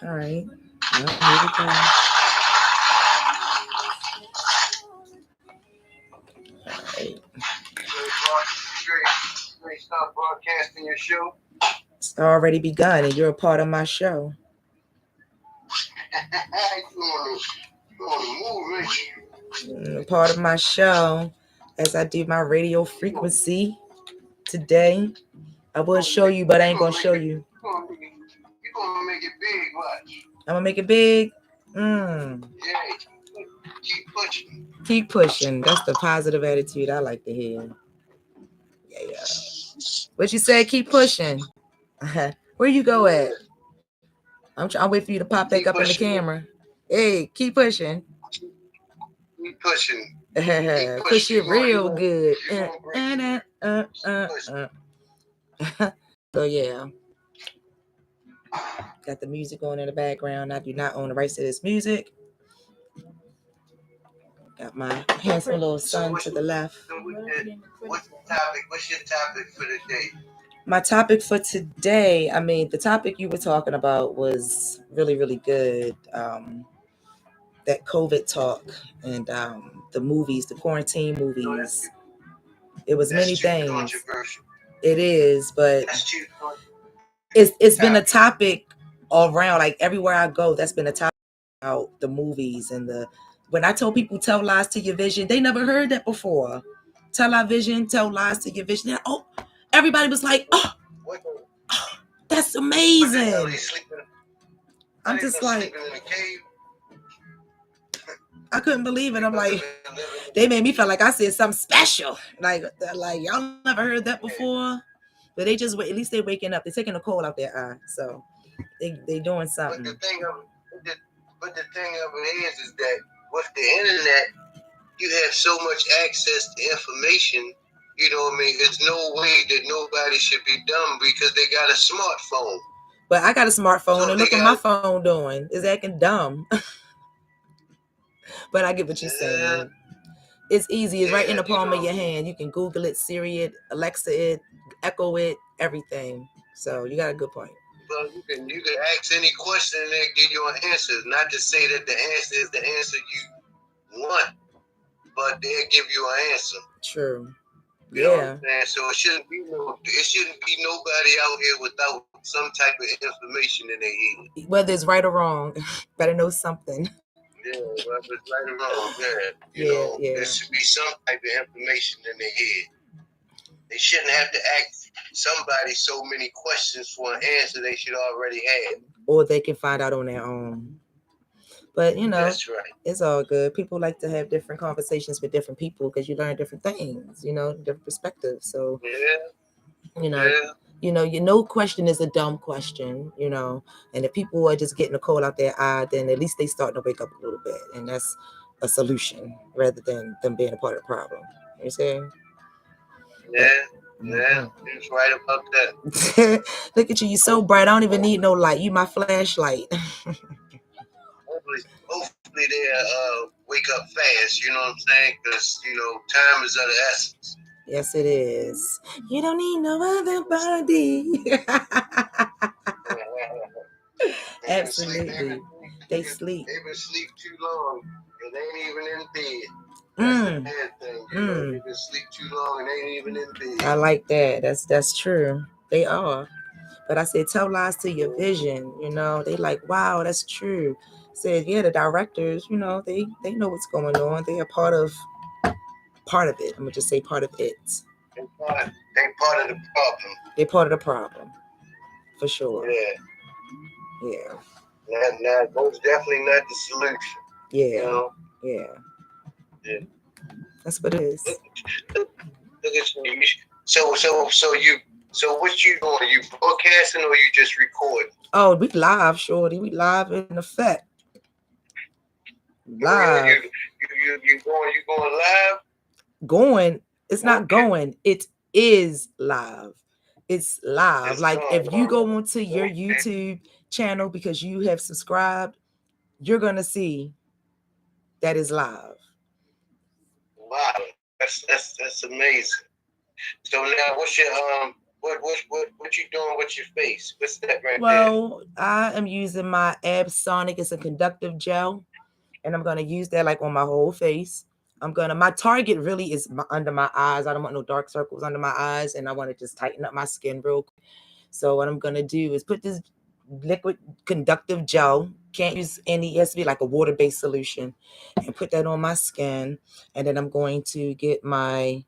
All right. Well, here we go. All right. You start broadcasting your show. It's already begun, and you're a part of my show. You on the move, ain't A part of my show as I do my radio frequency today. I will show you, but I ain't gonna show you. you gonna make it big, watch. I'm gonna make it big. Yeah, keep pushing. Keep pushing. That's the positive attitude I like to hear. Yeah. What you say? Keep pushing. Where you go at? I'm waiting for you to pop back Keep up in the pushing. camera. Hey, keep pushing. Keep pushing. Push it real You good. gonna So yeah, got the music on in the background. I do not own the rights to this music. Got my handsome little son to the left. What's the topic? What's your topic for today? My topic for today, I mean, the topic you were talking about was really, really good. That COVID talk and the movies, the quarantine movies. It was many things. It is, but it's been a topic all around. Like everywhere I go, that's been a topic about the movies and the. When I told people tell lies to your vision, they never heard that before. Tell our vision, tell lies to your vision. Oh, everybody was like, oh, that's amazing. I'm just like, I couldn't believe it. I'm like, they made me feel like I said something special. Like y'all never heard that before. But they just at least they waking up. They're taking a cold out their eye. So they doing something. But the thing of it is that with the internet, you have so much access to information. You know what I mean? There's no way that nobody should be dumb because they got a smartphone. But I got a smartphone, so and look what my phone doing. It's acting dumb. But I get what you're saying. It's easy. It's right in the palm of your hand. You can Google it, Siri it, Alexa it, Echo it, everything. So you got a good point. Well, you can ask any question and they'll give you an answer. Not to say that the answer is the answer you want, but they'll give you an answer. True. You know what I'm saying? So it shouldn't be nobody out here without some type of information in their head. Whether it's right or wrong, better know something. Yeah, whether it's right or wrong, there should be some type of information in their head. They shouldn't have to ask somebody so many questions for an answer they should already have. Or they can find out on their own. But that's right. It's all good. People like to have different conversations with different people because you learn different things, different perspectives. So no question is a dumb question, and if people are just getting a cold out their eye, then at least they starting to wake up a little bit, and that's a solution rather than them being a part of the problem. You see? Yeah, you're right about that. Look at you, you're so bright. I don't even need no light. You my flashlight. Hopefully they wake up fast, you know what I'm saying? Because, time is of the essence. Yes, it is. You don't need no other body. Absolutely. They sleep. They've been asleep too long and they ain't even in bed. That's the bad thing. They've been asleep too long and they ain't even in bed. I like that. That's true. They are. But I said, tell lies to your vision. They like, wow, that's true. Said, yeah, the directors, they know what's going on. They are part of it. I'm gonna just say part of it. They part of the problem. They're part of the problem, for sure. Yeah. Now, most definitely not the solution. Yeah. Yeah. That's what it is. Look at you. So what you doing? You broadcasting or you just recording? Oh, we live, shorty. We live in effect. Live. You going live? Going. It's not going. It is live. It's live. It's like if you go onto your YouTube channel because you have subscribed, you're gonna see that is live. Wow, that's amazing. So now, what's your What you doing with your face? What's that right there? Well, I am using my Sonic. It's a conductive gel, and I'm gonna use that like on my whole face. My target really is under my eyes. I don't want no dark circles under my eyes, and I want to just tighten up my skin real quick. So what I'm gonna do is put this liquid conductive gel. Can't use any. It has to be like a water-based solution, and put that on my skin. And then I'm going to get my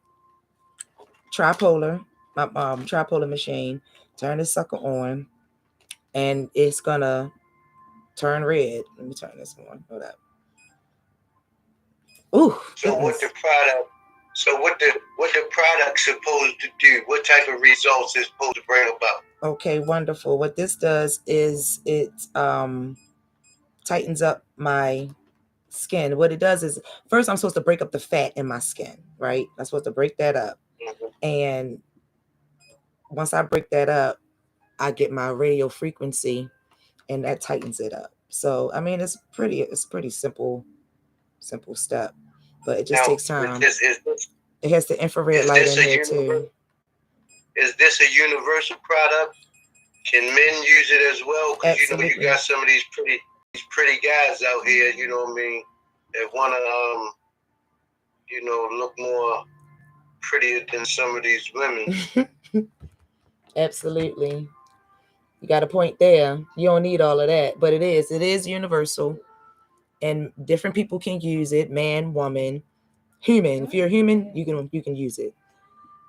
tripolar, my tripolar machine. Turn this sucker on, and it's gonna turn red. Let me turn this on. Hold up. Ooh, So what goodness. the product? So what the product supposed to do? What type of results it's supposed to bring about? Okay, wonderful. What this does is it tightens up my skin. What it does is first I'm supposed to break up the fat in my skin, right? I'm supposed to break that up. Mm-hmm. And once I break that up, I get my radio frequency and that tightens it up. So I mean it's pretty simple step. But it just Now, takes time. is It has the infrared light this in a here too. is this a universal product? Can men use it as well? Because you Absolutely. got some of these pretty guys out here. You know what I mean? That want to look more prettier than some of these women. Absolutely. You got a point there. You don't need all of that, but it is universal, and different people can use it. Man, woman, human. If you're a human, you can use it.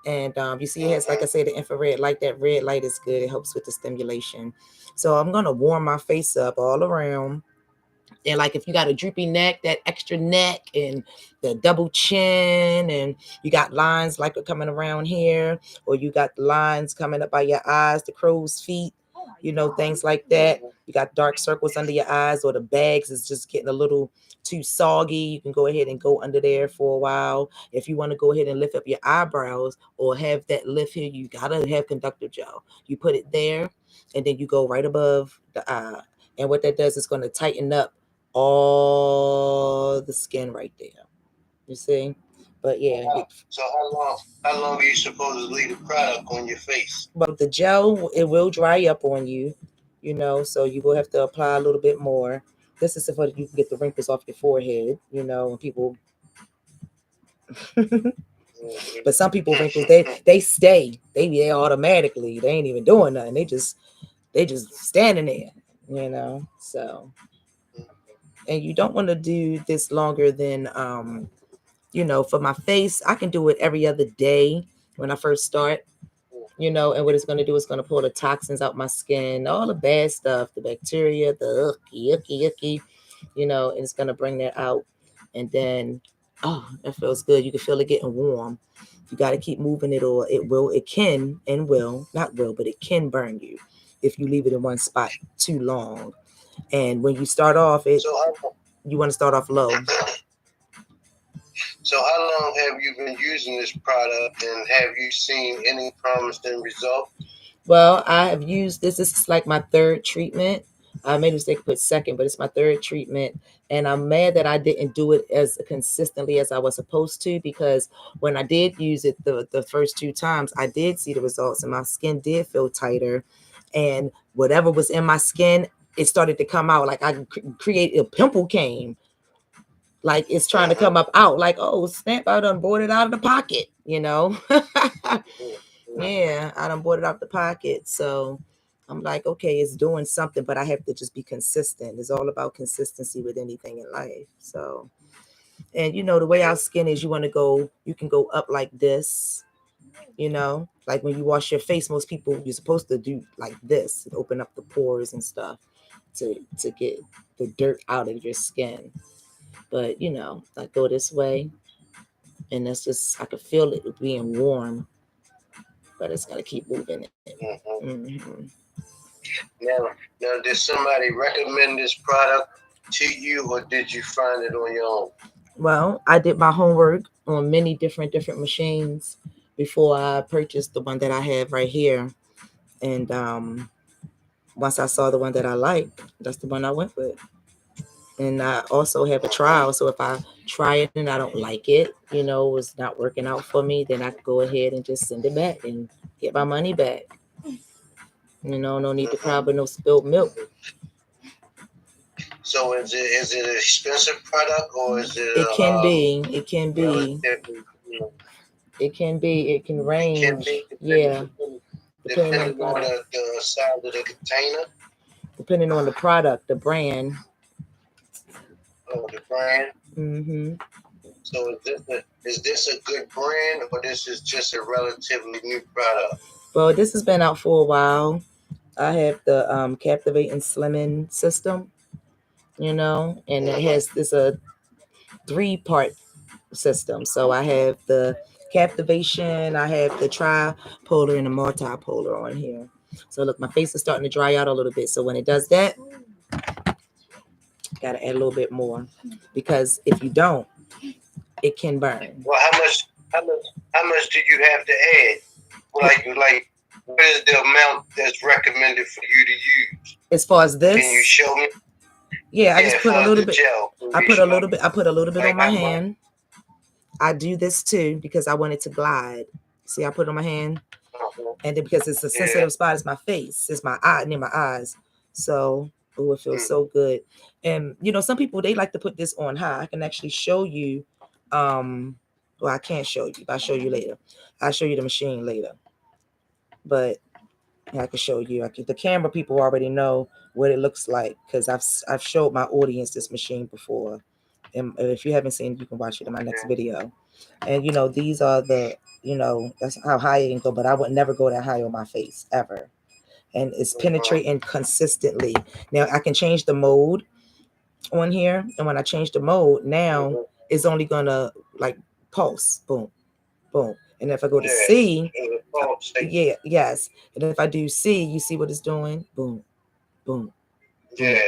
And you see, it has, like I said, the infrared light. That red light is good. It helps with the stimulation. So I'm gonna warm my face up all around. And like if you got a droopy neck, that extra neck and the double chin, and you got lines like are coming around here, or you got lines coming up by your eyes, the crow's feet, things like that. You got dark circles under your eyes, or the bags is just getting a little too soggy. You can go ahead and go under there for a while. If you want to go ahead and lift up your eyebrows or have that lift here, you gotta have conductive gel. You put it there, and then you go right above the eye. And what that does is going to tighten up all the skin right there. You see? But yeah. So how long are you supposed to leave the product on your face? But the gel, it will dry up on you, so you will have to apply a little bit more. This is so that you can get the wrinkles off your forehead, and people. But some people wrinkles, they stay. They be there automatically. They ain't even doing nothing. They just standing there. So, and you don't want to do this longer than for my face. I can do it every other day when I first start. And what it's going to do is going to pull the toxins out my skin, all the bad stuff, the bacteria, the icky, and it's going to bring that out. And then, oh, that feels good. You can feel it getting warm. You got to keep moving it, or it can and will, not will, but it can burn you if you leave it in one spot too long. And when you start off, you want to start off low. So how long have you been using this product, and have you seen any promising results? Well, I have used this. This is like my third treatment. I made a mistake to put second, but it's my third treatment. And I'm mad that I didn't do it as consistently as I was supposed to, because when I did use it the first two times, I did see the results and my skin did feel tighter. And whatever was in my skin, it started to come out. Like I create a pimple came. Like it's trying to come up out. Like, oh, snap, I done bought it out of the pocket. Yeah, I done bought it out the pocket. So I'm like, okay, it's doing something, but I have to just be consistent. It's all about consistency with anything in life. So, and the way our skin is, you can go up like this, like when you wash your face, most people, you're supposed to do like this, open up the pores and stuff to get the dirt out of your skin. But, I go this way, and that's just, I could feel it being warm, but it's got to keep moving it. Mm-hmm. Mm-hmm. Now, did somebody recommend this product to you, or did you find it on your own? Well, I did my homework on many different machines before I purchased the one that I have right here. And once I saw the one that I liked, that's the one I went with. And I also have a trial. So if I try it and I don't like it, it's not working out for me, then I can go ahead and just send it back and Get my money back. No need to cry over no spilled milk. So is it an expensive product or is it It can be. It can be. relatively, It can be. It can it can range. be Yeah, depending on the depending on product. the size of the container Depending on the product, the brand. or the brand? Hmm. So is this a good brand or this is just a relatively new product? Well, this has been out for a while. I have the Captivating Slimming system, and it Mm-hmm. has this a 3-part system. So I have the captivation, I have the tripolar and the multipolar on here. So look, my face is starting to dry out a little bit. So when it does that, gotta add a little bit more because if you don't, it can burn. Well, how much do you have to add? Like what is the amount that's recommended for you to use? As far as Can you this, show me? yeah, I Yeah, just put for a little the bit. gel. Can I you put a show little me? bit. I put a little bit on Like my how much? hand. I do this too because I want it to glide. See, I put it on my hand, Uh-huh. and then because it's a Yeah. sensitive spot, it's my face, it's my eye near my eyes. So, oh, it feels Mm. so good. And some people they like to put this on high. I can actually show you. Well, I can't show you, but I'll show you later. I'll show you the machine later. But yeah, I can show you. The camera people already know what it looks like because I've showed my audience this machine before. And if you haven't seen it, you can watch it in my next Okay. video. And these are that's how high it can go, but I would never go that high on my face ever. And it's Uh-huh. penetrating consistently. Now I can change the mode on here, and when I change the mode, now Uh-huh. it's only gonna like pulse, boom, boom. And if I go to Yeah. C, It's a bulb shape. yeah, yes. And if I do C, you see what it's doing? Boom, boom, boom. Yeah.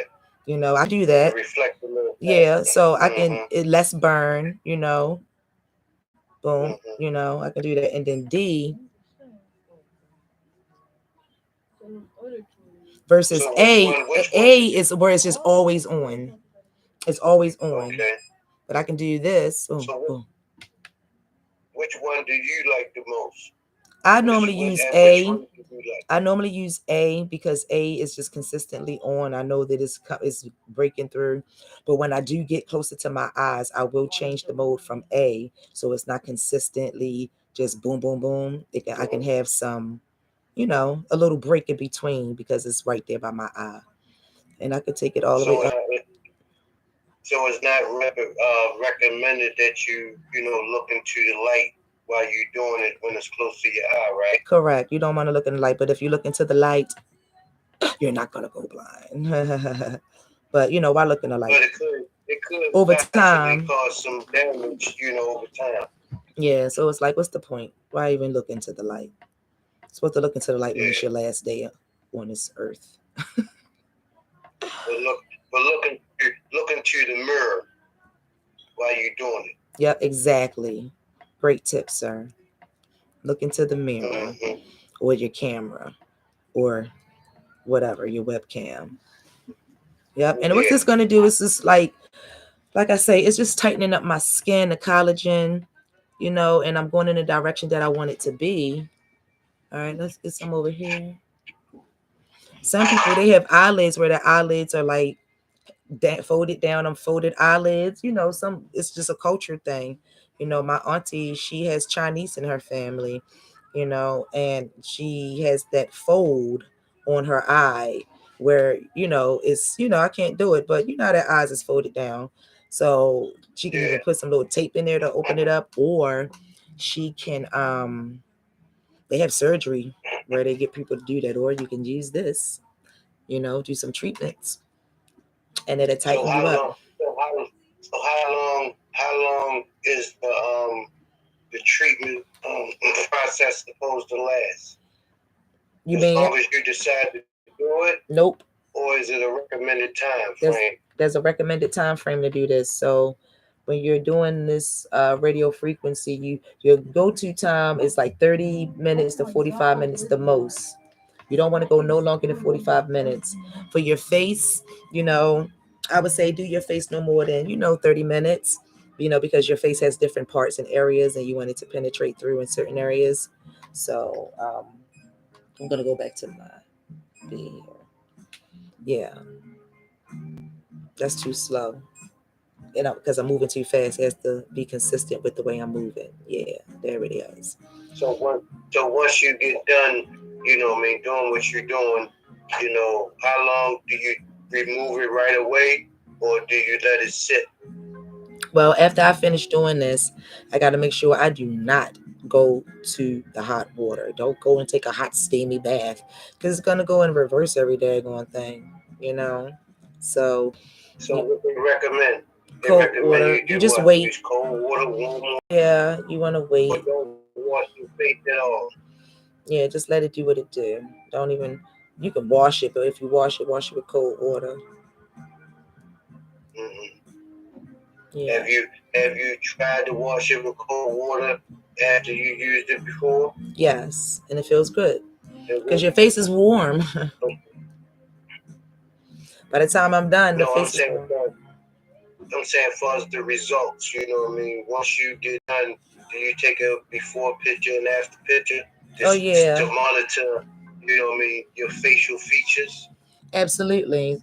I do The that. reflector little Yeah, faster. so I can Mm-hmm. it less burn, boom, Mm-hmm. I can do that. And then D versus So which A, one? Which one? A is where it's just always on. It's always on. Okay. But I can do this. Boom, So boom. which one do you like the most? I Which normally use which A. one do you like? I normally use A because A is just consistently on. I know that it's breaking through, but when I do get closer to my eyes, I will change the mode from A so it's not consistently just boom, boom, boom. I can have some, a little break in between because it's right there by my eye, and I could take it all the way So up. it's not recommended that you look into the light while you're doing it when it's close to your eye, right? Correct. You don't want to look in the light, but if you look into the light, you're not gonna go blind. But why look in the light? But it could Over possibly time, cause some damage, over time. yeah. So it's like, what's the point? Why even look into the light? You're supposed to look into the light when it's Yeah. your last day on this earth. But look into the mirror while you're doing it. Yep, exactly. Great tip, sir. Look into the mirror Mm-hmm. or your camera or whatever, your webcam. Yep. And what's Yeah. this gonna do is just like I say, it's just tightening up my skin, the collagen, and I'm going in the direction that I want it to be. All right, let's get some over here. Some people they have eyelids where their eyelids are like folded down on folded eyelids. Some it's just a culture thing. My auntie, she has Chinese in her family, and she has that fold on her eye where it's I can't do it, but how that eyes is folded down. So she can Yeah. either put some little tape in there to open it up, or she can they have surgery where they get people to do that, or you can use this, do some treatments and it'll So tighten you how up. long? So how long is the treatment process supposed to last? You As mean long as you decide to do it, nope? or is it a recommended time There's frame? there's a recommended time frame to do this. So when you're doing this radio frequency, your go-to time is like 30 minutes to 45 minutes the most. You don't want to go no longer than 45 minutes. For your face, I would say do your face no more than 30 minutes, because your face has different parts and areas and you want it to penetrate through in certain areas. So I'm gonna go back to my B. Yeah, that's too slow. You know, because I'm moving too fast. It has to be consistent with the way I'm moving. Yeah, there it is. So once you get done, doing what you're doing, how long do you remove it right away, or do you let it sit? Well, after I finish doing this, I got to make sure I do not go to the hot water. Don't go and take a hot steamy bath because it's gonna go in reverse every daggone thing. You know. So So what they recommend? They cold recommend water. you You do just what? wait. Use cold water, warm water, Yeah, you want to or wait. don't wash your face at all. Yeah, just let it do what it do. Don't even. You can wash it, but if you wash it with cold water. Hmm. Yeah. Have you tried to wash it with cold water after you used it before? Yes, and it feels good It because will. your face is warm. By the time I'm done, the No, face is warm. I'm saying as far as the results. You know what I mean? Once you get done, do you take a before picture and after picture Oh just to yeah, monitor? You know what I mean? Your facial features. absolutely.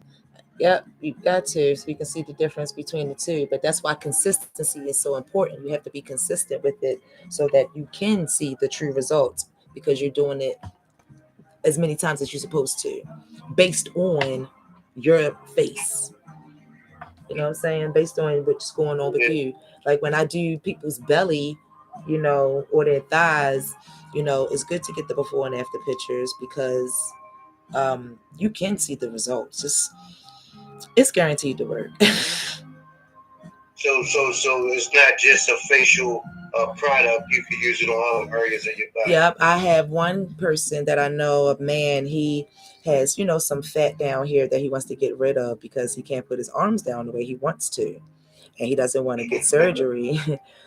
Yep, you got to, so you can see the difference between the two. But that's why consistency is so important. You have to be consistent with it so that you can see the true results because you're doing it as many times as you're supposed to, based on your face. You know what I'm saying? Based on what's going on with Yeah. you. Like when I do people's belly, or their thighs, it's good to get the before and after pictures because you can see the results. It's guaranteed to work. So it's not just a facial product. You can use it on all areas of your body. Yep, I have one person that I know, a man, he has, some fat down here that he wants to get rid of because he can't put his arms down the way he wants to. And he doesn't want to get surgery.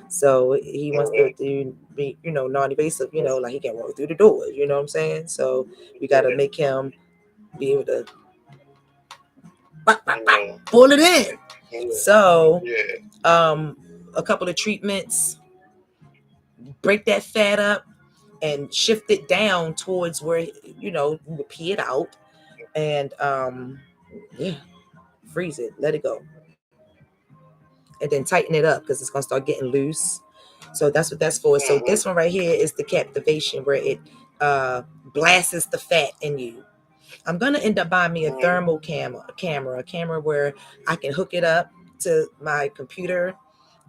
So he wants to be, non-invasive, like he can walk through the doors, you know what I'm saying? So we got to make him be able to Yeah. pull it in. Yeah. So Yeah. um, a couple of treatments, break that fat up and shift it down towards where, you would pee it out and yeah, freeze it, let it go. And then tighten it up because it's going to start getting loose. So that's what that's for. So Mm-hmm. this one right here is the captivation where it blasts the fat in you. I'm gonna end up buying me a Mm-hmm. thermal a camera where I can hook it up to my computer,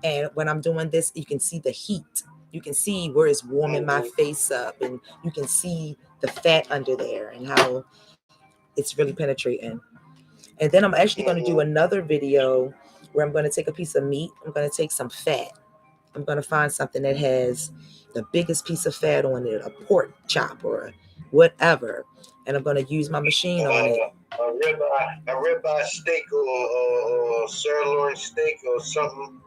and when I'm doing this, you can see the heat. You can see where it's warming my Mm-hmm. face up, and you can see the fat under there and how it's really penetrating. And then I'm actually going to do Mm-hmm. another video where I'm going to take a piece of meat. I'm going to take some fat. I'm going to find something that has the biggest piece of fat on it, a pork chop or whatever. And I'm going to use my machine on it. A ribeye steak or sirloin steak or something.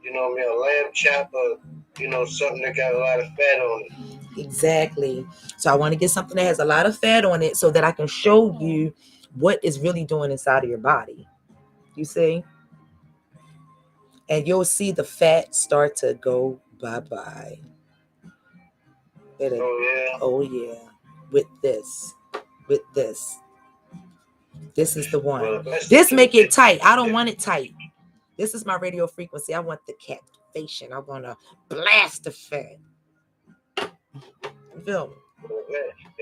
You know what I mean? A lamb chop or something that got a lot of fat on it. Exactly. So I want to get something that has a lot of fat on it so that I can show you what it's really doing inside of your body. You see? And you'll see the fat start to go bye-bye. It'll, Oh yeah. oh yeah. With this. With this. This is the one. Well, the best This thing make it is tight. I don't want it tight. This is my radio frequency. I want the captivation. I want to blast the fat. You feel me?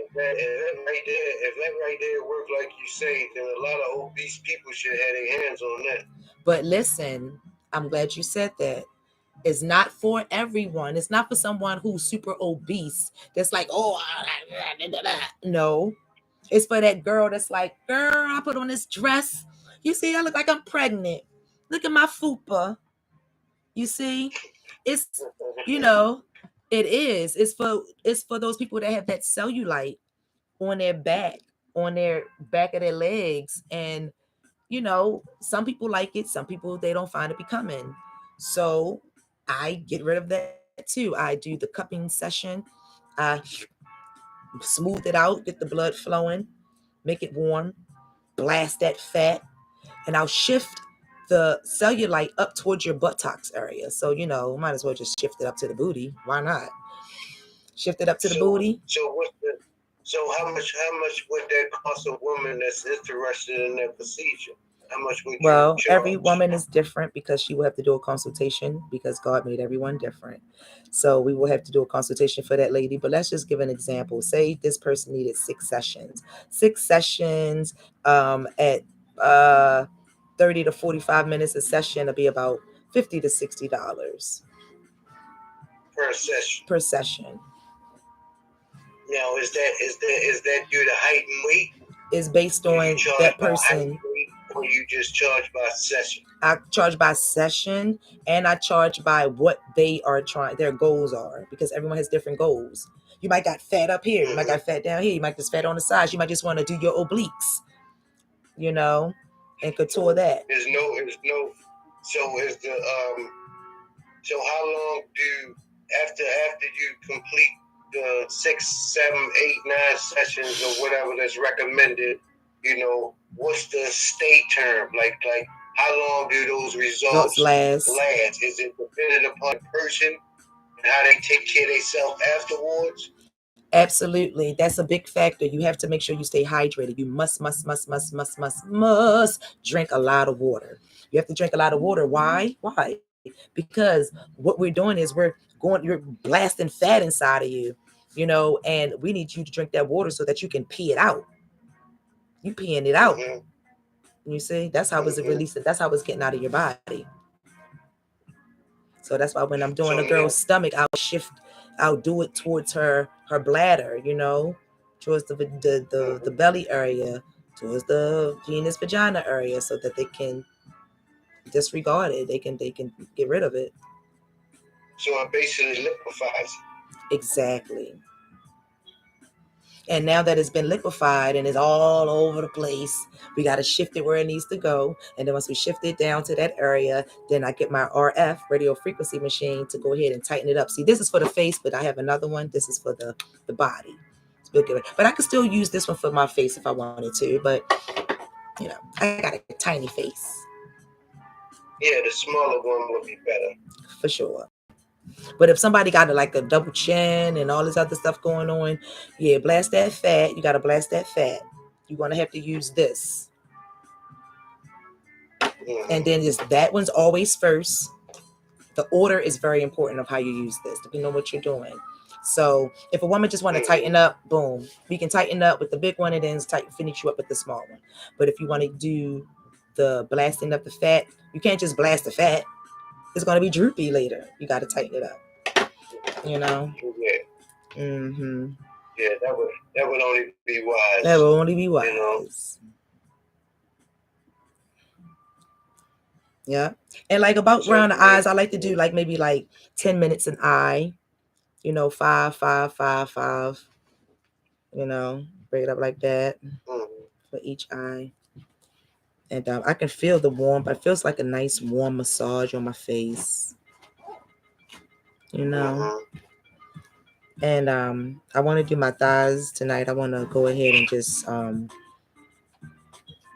if that right there work like you say, then a lot of obese people should have their hands on that. But listen, I'm glad you said that. It's not for everyone. It's not for someone who's super obese. That's like, oh, no. It's for that girl that's like, girl, I put on this dress. You see, I look like I'm pregnant. Look at my fupa. You see, it's you know, it is. It's for those people that have that cellulite on their back, on their back of their legs, and some people like it, some people they don't find it becoming. So I get rid of that too. I do the cupping session. I smooth it out, get the blood flowing, make it warm, blast that fat, and I'll shift the cellulite up towards your buttocks area. So, might as well just shift it up to the booty. Why not? Shift it up to the So booty. so So how much would that cost a woman that's interested in that procedure? How much would you Well, every charge? woman is different because she will have to do a consultation because God made everyone different. So we will have to do a consultation for that lady. But let's just give an example. Say this person needed 6 sessions. 6 sessions at uh 30 to 45 minutes a session will be about $50 to $60 Per session? per session. Now is that due to height and weight? Is based Do you on charge that by height person. and weight, or you just charge by session? I charge by session and I charge by what they are trying, their goals are, because everyone has different goals. You might got fat up here, you might Mm-hmm. got fat down here, you might just fat on the sides, you might just want to do your obliques, you know, and couture So that. is no. So is the So how long do after you complete the 6, 7, 8, 9 sessions or whatever that's recommended? What's the stay term? Like how long do those Results results last. last? Is it dependent upon the person and how they take care of themselves afterwards? Absolutely. That's a big factor. You have to make sure you stay hydrated. You must drink a lot of water. You have to drink a lot of water. Why? Why? Because what we're doing is you're blasting fat inside of you, and we need you to drink that water so that you can pee it out. You peeing it out. Mm-hmm. You see, that's how it's Mm-hmm. releasing. That's how it's getting out of your body. So that's why when I'm doing a So girl's now, stomach, I'll do it towards her bladder, towards the mm-hmm. belly area, towards the penis vagina area, so that they can disregard it. They can get rid of it. So I basically liquefies it. Exactly. And now that it's been liquefied and it's all over the place, we got to shift it where it needs to go. And then once we shift it down to that area, then I get my RF radio frequency machine to go ahead and tighten it up. See, this is for the face, but I have another one. This is for the body. But I could still use this one for my face if I wanted to. But I got a tiny face Yeah, the smaller one would be better. for sure. But if somebody got like a double chin and all this other stuff going on, yeah, blast that fat. You got to blast that fat. You're gonna have to use this. And Mm-hmm. then just that one's always first. The order is very important of how you use this, depending on what you're doing. So if a woman just want to Mm-hmm. tighten up, boom, we can tighten up with the big one and then finish you up with the small one. But if you want to do the blasting of the fat, you can't just blast the fat. It's going to be droopy later. You got to tighten it up, you know? Yeah. Mm-hmm. Yeah, that would only be wise, That will only be you know. wise. Yeah. And like about So around the eyes, I like to do like maybe like 10 minutes an eye, five, five, five, five, break it up like that mm-hmm. for each eye. And I can feel the warmth. It feels like a nice warm massage on my face, you know. Mm-hmm. And I want to do my thighs tonight. I want to go ahead and just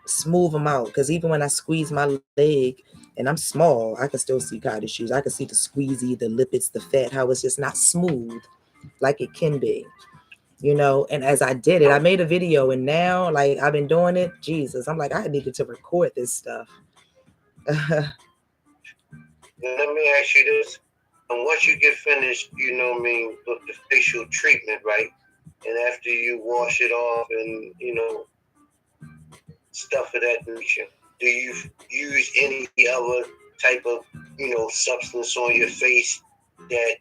smooth them out because even when I squeeze my leg and I'm small, I can still see cottage shoes. I can see the squeezy, the lipids, the fat, how it's just not smooth like it can be. And as I did it, I made a video and now like I've been doing it. Jesus, I'm like, I needed to record this stuff. Let me ask you this. And once you get finished, with the facial treatment, right? And after you wash it off and, stuff of that nature, do you use any other type of, substance on your face that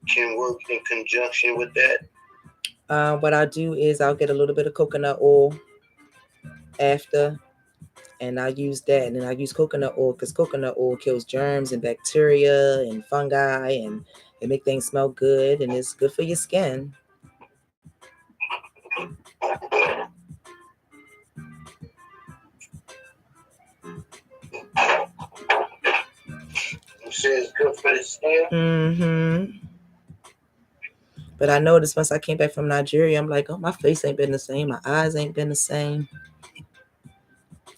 can work in conjunction with that? What I'll do is I'll get a little bit of coconut oil after, and I use that, and then I use coconut oil because coconut oil kills germs and bacteria and fungi, and it make things smell good, and it's good for your skin. You say it's good for the skin? Mm-hmm. But I noticed once I came back from Nigeria, I'm like, oh, my face ain't been the same. My eyes ain't been the same.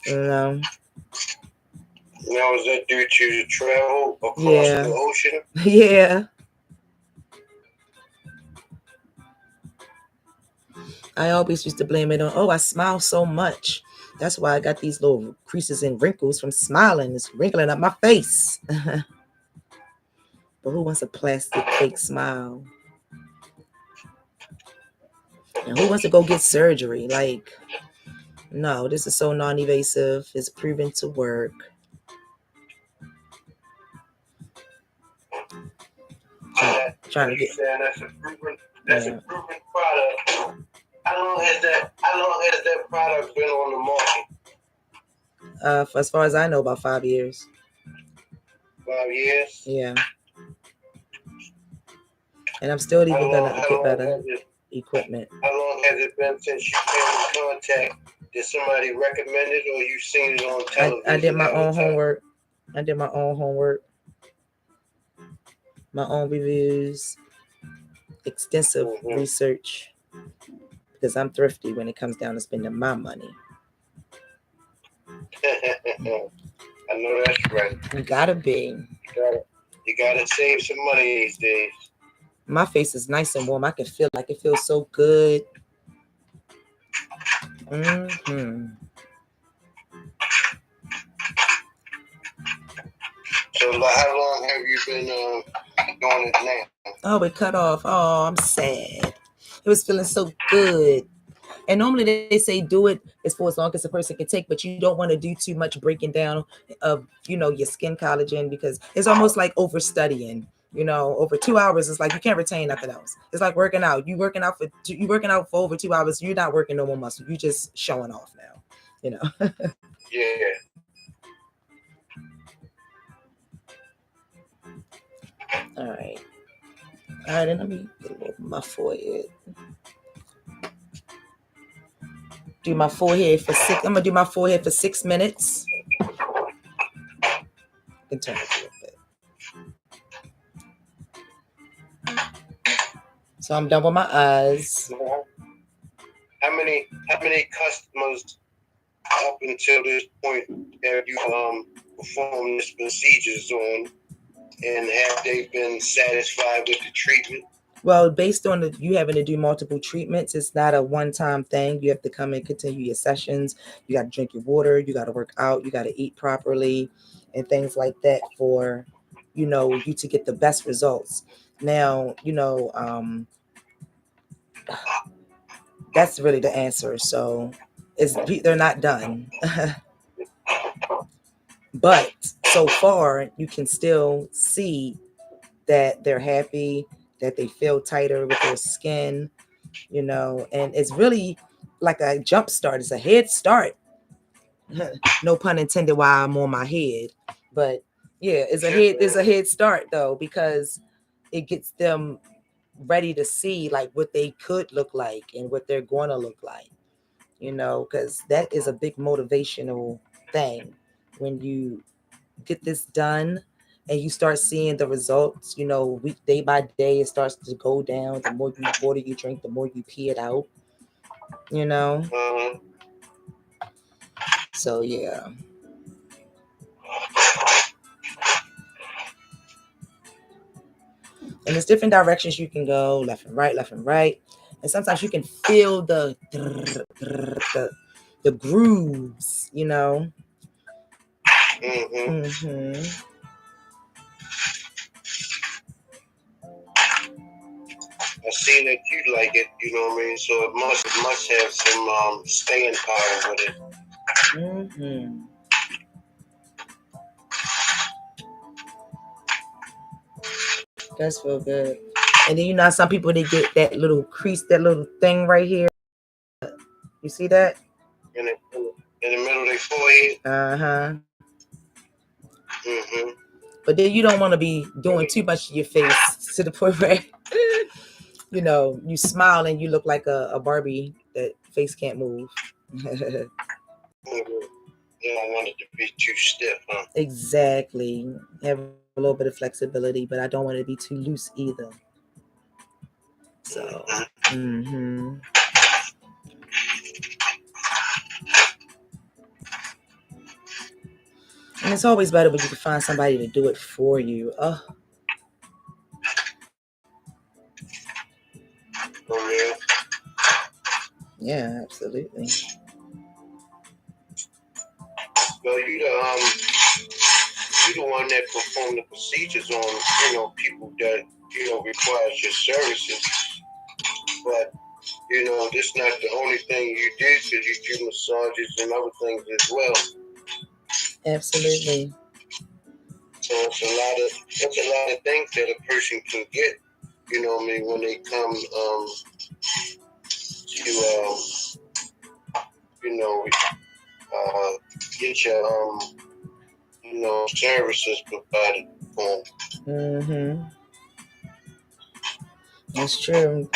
You know? Now, is that due to travel across the Yeah. ocean? Yeah. I always used to blame it on, oh, I smile so much. That's why I got these little creases and wrinkles from smiling. It's wrinkling up my face. But who wants a plastic fake smile? And who wants to go get surgery? Like, no, this is so non-invasive. It's proven to work. Trying to get. That's a proven product. How long has that product been on the market? As far as I know, about 5 years. 5 years? Yeah. And I'm still even gonna get better equipment. How long has it been since you came in contact? Did somebody recommend it, or you seen it on television? I did my own homework. I did my own homework, my own reviews, extensive research, because I'm thrifty when it comes down to spending my money. I know that's right. You gotta be. You gotta save some money these days. My face is nice and warm. I can feel like it feels so good. Mm-hmm. So how long have you been doing it now? Oh, it cut off. Oh, I'm sad. It was feeling so good. And normally they say do it as for as long as a person can take, but you don't want to do too much breaking down of, your skin collagen, because it's almost like overstudying. Over 2 hours, it's like you can't retain nothing else. It's like working out. You working out for over 2 hours. You're not working no more muscle. You're just showing off now. Yeah. All right. And let me get a little my forehead. Do my forehead for 6. I'm gonna do my forehead for 6 minutes. I can turn it a little bit. So I'm done with my eyes. How many customers up until this point have you performed these procedures on, and have they been satisfied with the treatment? Well, based on you having to do multiple treatments, it's not a one-time thing. You have to come and continue your sessions. You got to drink your water. You got to work out. You got to eat properly and things like that for, you to get the best results. Now, that's really the answer. So they're not done. But so far, you can still see that they're happy, that they feel tighter with their skin, and it's really like a jump start. It's a head start. No pun intended while I'm on my head. But yeah, it's a head start though, because it gets them ready to see like what they could look like and what they're going to look like, because that is a big motivational thing when you get this done and you start seeing the results, day by day. It starts to go down. The more water you drink, the more you pee it out, So yeah. And there's different directions you can go, left and right. And sometimes you can feel the grooves, Mm-hmm. I see that you like it, you know what I mean? So it must have some staying power with it. Mm-hmm. Does feel good. And then some people, they get that little crease, that little thing right here. You see that? In the middle of their forehead. Uh-huh. Mm-hmm. But then you don't want to be doing too much to your face to the point where you smile and you look like a Barbie that face can't move. You don't want it to be too stiff, huh? Exactly. Have a little bit of flexibility, but I don't want it to be too loose either. So, mm-hmm. And it's always better when you can find somebody to do it for you. Oh yeah. Yeah, absolutely. Well, you the one that perform the procedures on people that requires your services. But this not the only thing you do, because you do massages and other things as well. Absolutely. So it's a lot of things that a person can get. When they come to you know uh, get your services provided for 'em. Mm-hmm. That's true.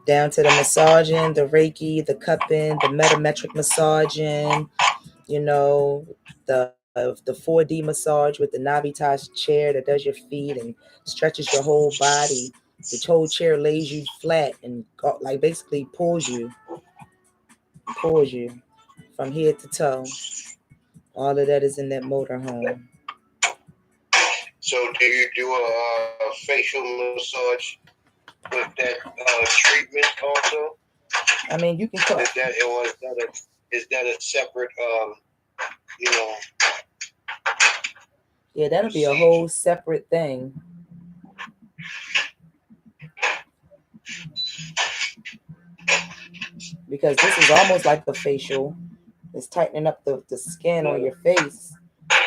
Down to the massaging, the Reiki, the cupping, the metametric massaging, you know, the 4D massage with the Navitas chair that does your feet and stretches your whole body. The whole chair lays you flat and like basically pulls you from head to toe. All of that is in that motorhome. So do you do a facial massage with that treatment also? I mean, you can call is that a separate you know yeah, that'll be a procedure? whole separate thing. Because this is almost like a facial. It's tightening up the skin on your face,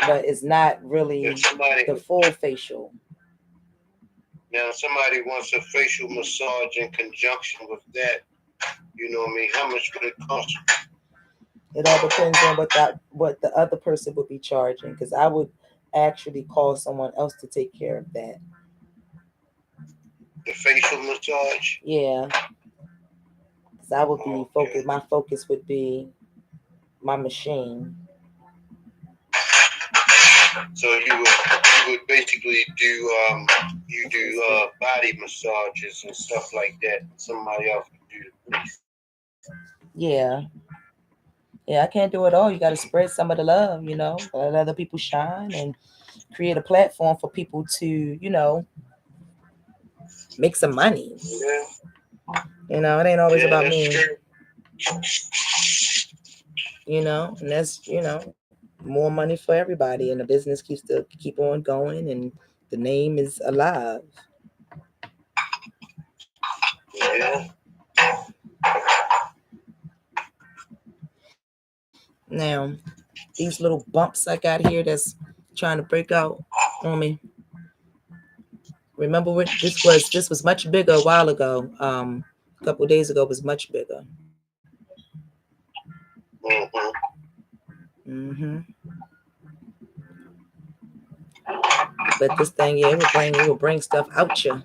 but it's not really the full facial. Now somebody wants a facial massage in conjunction with that. How much would it cost? It all depends on what the other person would be charging. Because I would actually call someone else to take care of that. The facial massage? Yeah, because I would be Okay. focused. My focus would be my machine. So you would basically do body massages and stuff like that. Somebody else would do the face. Yeah, yeah. I can't do it all. You got to spread some of the love. Let other people shine and create a platform for people to make some money. Yeah. It ain't always Yeah, about that's me. true. And that's more money for everybody, and the business keep on going, and the name is alive. Yeah. Now, these little bumps I got here that's trying to break out on me. Remember what this was? This was much bigger a while ago. A couple of days ago was much bigger. Mm-hmm. hmm But this thing, yeah, it will bring stuff out you.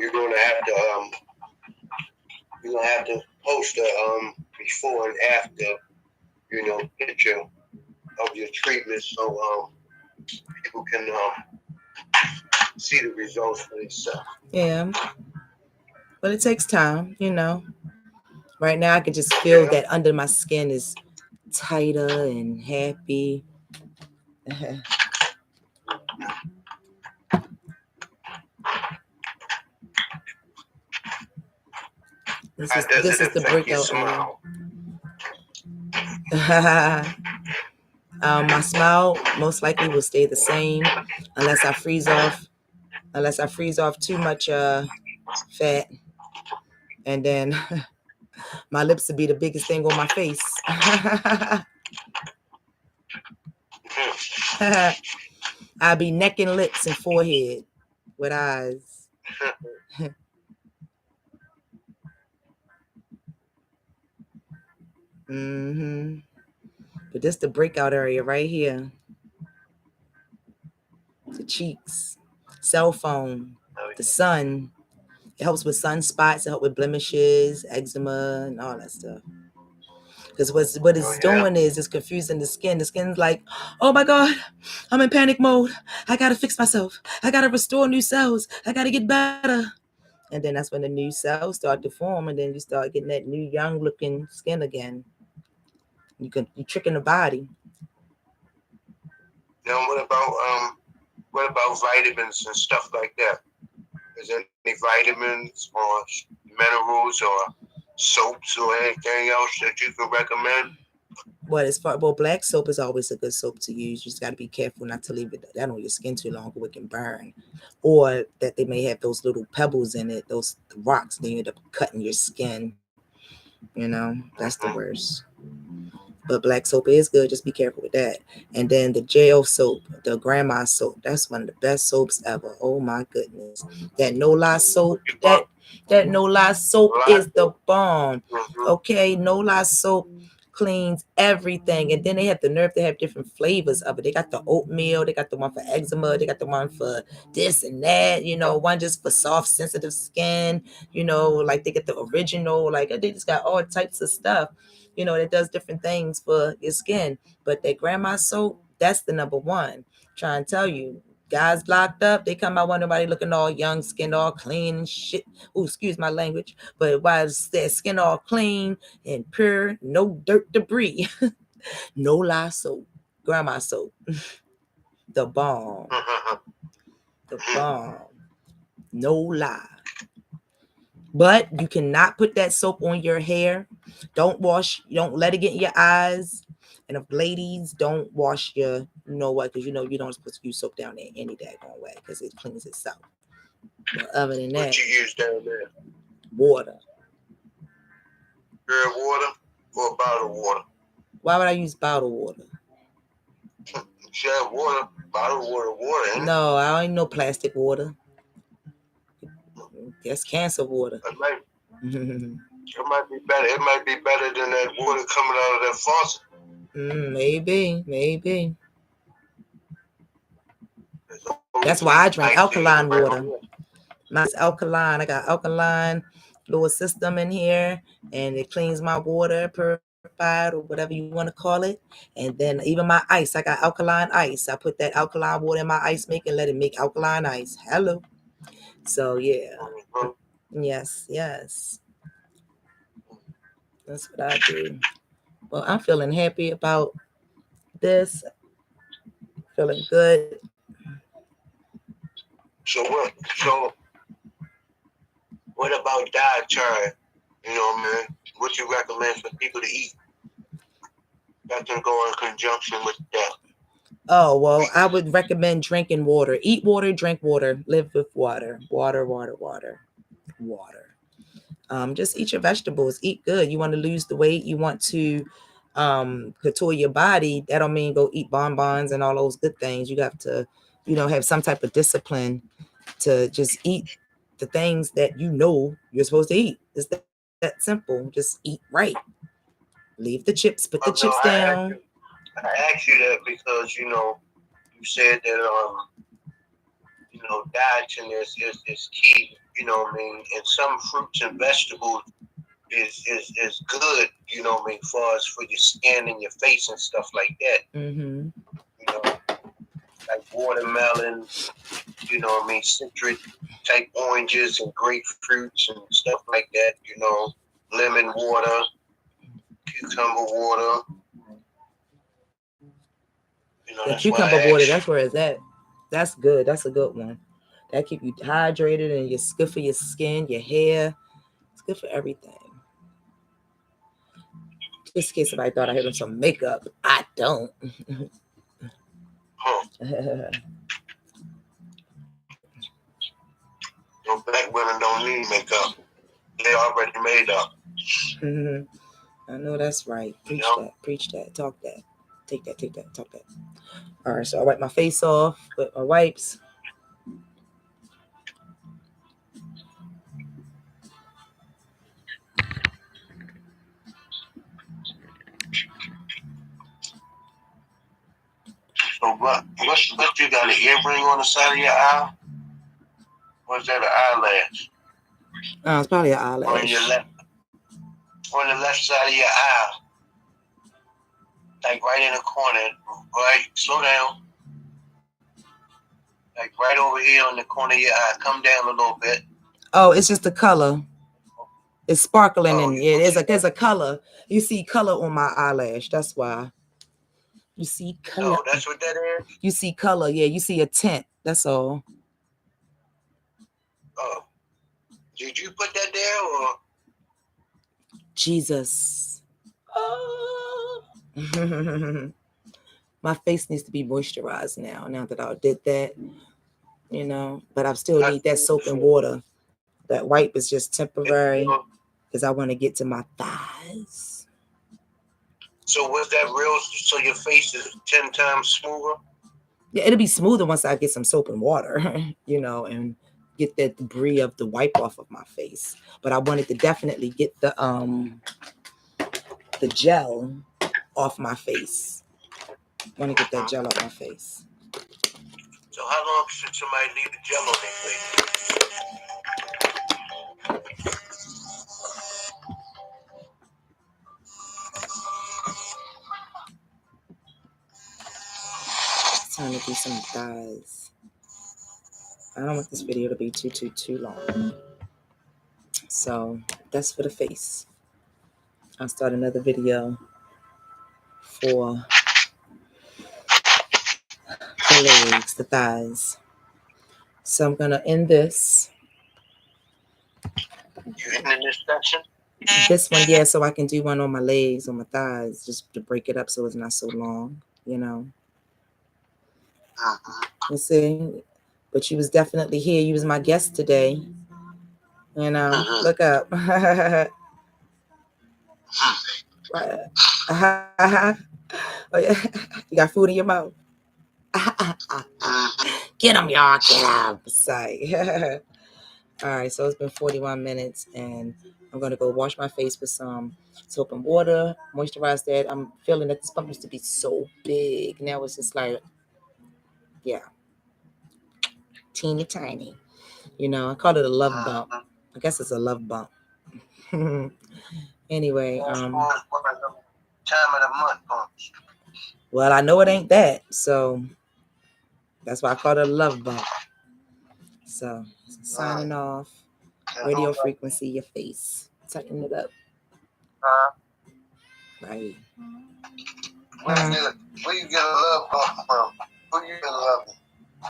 You're gonna have to post a before and after picture of your treatment, so people can see the results for themselves. Yeah, but it takes time. Right now, I can just feel Yeah. that under my skin is tighter and happy. This How is does this it is the affect your breakout area. smile? My smile most likely will stay the same unless I freeze off. Unless I freeze off too much fat, and then my lips will be the biggest thing on my face. I'll be neck and lips and forehead with eyes. hmm But this the breakout area right here. The cheeks, cell phone, the sun. It helps with sunspots. It helps with blemishes, eczema, and all that stuff. Because what it's doing is it's confusing the skin. The skin's like, oh my God, I'm in panic mode. I gotta fix myself. I gotta restore new cells. I gotta get better. And then that's when the new cells start to form, and then you start getting that new young looking skin again. You tricking the body. Now, what about vitamins and stuff like that? Is any any vitamins or minerals or soaps or anything else that you could recommend? But as far well, black soap is always a good soap to use. You just got to be careful not to leave that on your skin too long, or it can burn, or that they may have those little pebbles in it, those rocks. Then you end up cutting your skin. That's the Mm-hmm. worst. But black soap is good. Just be careful with that. And then the jail soap, the grandma soap. That's one of the best soaps ever. Oh my goodness. That no lie soap. What you That call that no lie soap is the Lotto? bomb. Mm-hmm. Okay, no lie soap cleans everything. And then they have the nerve to have different flavors of it. They got the oatmeal. They got the one for eczema. They got the one for this and that. One just for soft, sensitive skin. Like they get the original. Like they just got all types of stuff that does different things for your skin. But that grandma soap, that's the number one. Trying to tell you, guys locked up, they come out when nobody looking all young, skin all clean and shit. Oh, excuse my language. But why is their skin all clean and pure, no dirt debris, no lie soap, grandma soap, the bomb, the bomb, no lie. But you cannot put that soap on your hair. Don't let it get in your eyes. And if ladies, don't wash what, because you don't supposed to use soap down there any daggone way because it cleans itself. But other than What that, you use down there? water. Pure water or bottled water? Why would I use bottled water? Share water, bottled water, ain't it? No, I ain't no plastic water. That's cancer water. It might, it might be better. It might be better than that water coming out of that faucet. Maybe. As long as That's it's why I drink nice and alkaline right on water. there. Mine's alkaline. I got alkaline little system in here, and it cleans my water, purified, or whatever you want to call it. And then even my ice, I got alkaline ice. I put that alkaline water in my ice maker and let it make alkaline ice. Hello. So yeah, Mm-hmm. yes, that's what I do. Well, I'm feeling happy about this. Feeling good. So what? So what about dietary? You know, man, what you recommend for people to eat that can go in conjunction with that? Oh, well, I would recommend drinking water. Eat water, drink water, live with water. Water. Just eat your vegetables. Eat good. You want to lose the weight. You want to couture your body. That don't mean go eat bonbons and all those good things. You have to, have some type of discipline to just eat the things that you're supposed to eat. It's that simple. Just eat right. Leave the chips. Put the chips Oh no, down. I asked you that because you said that dieting is key. You know what I mean, and some fruits and vegetables is good. You know what I mean, far as for your skin and your face and stuff like that. Mm-hmm. You know, like watermelon. You know what I mean, citrus type oranges and grapefruits and stuff like that. Lemon water, cucumber water. The That's why cucumber I water, asked you. that's where it's at. That's good. That's a good one. That keep you hydrated and it's good for your skin, your hair. It's good for everything. Just in case somebody thought I had on some makeup. I don't. Huh. No, black women don't need makeup. They already made up. I know that's right. You Preach know. that. Preach that. Talk that. Take that. Talk that. All right, so I wipe my face off with my wipes. So what you got an earring on the side of your eye? Or is that an eyelash? It's probably an On your eyelash. left on the left side of your eye. Like right in the corner. Right, slow down. Like right over here on the corner of your eye. Come down a little bit. Oh, it's just the color. It's sparkling Oh, and you yeah, can see there's that? a color. You see color on my eyelash. That's why. You see color. Oh, that's what that is? You see color. Yeah, you see a tint. That's all. Oh. Did you put that there or? Jesus. Oh. My face needs to be moisturized now that I did that, you know, but I still need that soap and water. That wipe is just temporary because I want to get to my thighs. So was that real? So your face is 10 times smoother? Yeah, it'll be smoother once I get some soap and water, you know, and get that debris of the wipe off of my face. But I wanted to definitely get the gel off my face. I want to get that gel off my face. So how long should somebody leave the gel on their face? It's time to do some thighs. I don't want this video to be too long. So that's for the face. I'll start another video for the legs, the thighs. So I'm gonna end this. You ending this section? This one, yeah, so I can do one on my legs, on my thighs, just to break it up so it's not so long, you know. You see? But you was definitely here. You was my guest today. You know, look up. Oh, yeah. You got food in your mouth. Get them, y'all. Get them. Sorry. All right, so it's been 41 minutes, and I'm going to go wash my face with some soap and water, moisturize that. I'm feeling that this bump used to be so big. Now it's just like, yeah, teeny tiny. You know, I call it a love bump. I guess it's a love bump. Anyway, time of the month bumps. Well, I know it ain't that, so that's why I call it a love bump. So, signing off. Radio frequency, your face. Tighten it up. Right. Where you get a love bump from? Who you get a love bump?